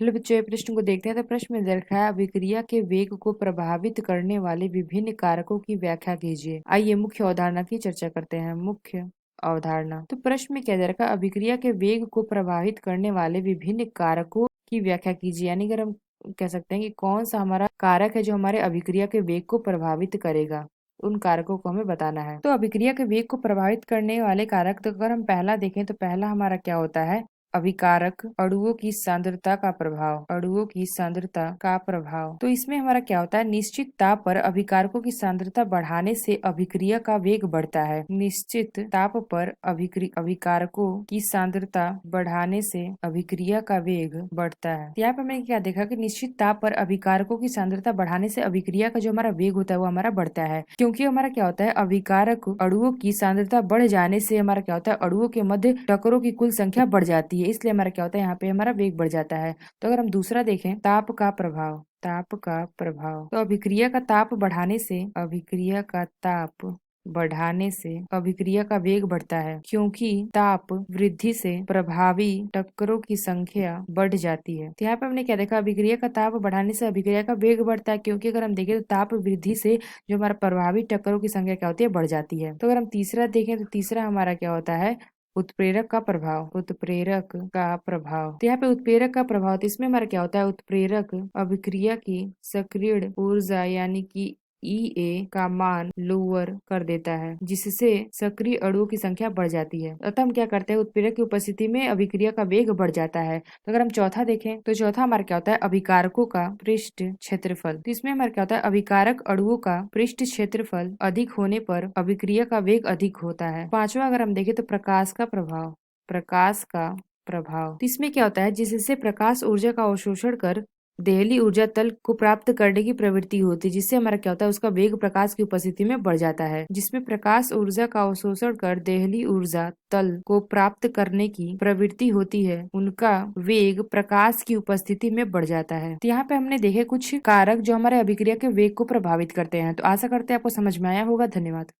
चलो बच्चों, ये प्रश्न को देखते हैं। तो प्रश्न में दर्शाया अभिक्रिया के वेग को प्रभावित करने वाले विभिन्न कारकों की व्याख्या कीजिए। आइए मुख्य अवधारणा की चर्चा करते हैं। मुख्य अवधारणा। तो प्रश्न में क्या दे रखा है, अभिक्रिया के वेग को प्रभावित करने वाले विभिन्न कारकों की व्याख्या कीजिए। यानी कि हम कह सकते हैं कि कौन सा हमारा कारक है जो हमारे अभिक्रिया के वेग को प्रभावित करेगा, उन कारकों को हमें बताना है। तो अभिक्रिया के वेग को प्रभावित करने वाले कारक, तो अगर हम पहला देखें तो पहला हमारा क्या होता है, अभिकारक अणुओं की सांद्रता का प्रभाव। अणुओं की सांद्रता का प्रभाव, तो इसमें हमारा क्या होता है, निश्चित ताप पर अभिकारकों की सांद्रता बढ़ाने से अभिक्रिया का वेग बढ़ता है। निश्चित ताप पर अभिकारकों की सांद्रता बढ़ाने से अभिक्रिया का वेग बढ़ता है। यहाँ पे हमने क्या देखा कि निश्चित ताप पर अभिकारकों की सांद्रता बढ़ाने से अभिक्रिया का जो हमारा वेग होता है वो हमारा बढ़ता है, क्योंकि हमारा क्या होता है, अभिकारक अणुओं की सांद्रता बढ़ जाने से हमारा क्या होता है, अणुओं के मध्य टक्करों की कुल संख्या बढ़ जाती है, इसलिए हमारा क्या होता है, यहाँ पे हमारा वेग बढ़ जाता है। तो अगर हम दूसरा देखें, ताप का प्रभाव। ताप का प्रभाव, तो अभिक्रिया का ताप बढ़ाने से अभिक्रिया का वेग बढ़ता है, क्योंकि ताप वृद्धि से प्रभावी टक्करों की संख्या बढ़ जाती है। तो यहाँ पे हमने क्या देखा, अभिक्रिया का ताप बढ़ाने से अभिक्रिया का वेग बढ़ता है, क्योंकि अगर हम देखें तो ताप वृद्धि से जो हमारा प्रभावी टक्करों की संख्या क्या होती है, बढ़ जाती है। तो अगर हम तीसरा देखें तो तीसरा हमारा क्या होता है, उत्प्रेरक का प्रभाव। उत्प्रेरक का प्रभाव, तो यहाँ पे उत्प्रेरक का प्रभाव, तो इसमें हमारा क्या होता है, उत्प्रेरक अभिक्रिया की सक्रिय ऊर्जा यानी कि EA का मान लोअर कर देता है, जिससे सक्रिय अणुओं की संख्या बढ़ जाती है। अतः हम क्या करते हैं, उत्प्रेरक की उपस्थिति में अभिक्रिया का वेग बढ़ जाता है। तो अगर हम चौथा देखें तो चौथा हमारा क्या होता है, अभिकारकों का पृष्ठ क्षेत्रफल। तो इसमें हमारा क्या होता है, अभिकारक अणुओं का पृष्ठ क्षेत्रफल अधिक होने पर अभिक्रिया का वेग अधिक होता है। पांचवा अगर हम देखें तो प्रकाश का प्रभाव। प्रकाश का प्रभाव, तो इसमें क्या होता है, जिससे प्रकाश ऊर्जा का अवशोषण कर देहली ऊर्जा तल को प्राप्त करने की प्रवृत्ति होती है, जिससे हमारा क्या होता है, उसका वेग प्रकाश की उपस्थिति में बढ़ जाता है। जिसमें प्रकाश ऊर्जा का अवशोषण कर देहली ऊर्जा तल को प्राप्त करने की प्रवृत्ति होती है, उनका वेग प्रकाश की उपस्थिति में बढ़ जाता है। तो यहाँ पे हमने देखे कुछ कारक जो हमारे अभिक्रिया के वेग को प्रभावित करते हैं। तो आशा करते हैं आपको समझ में आया होगा। धन्यवाद।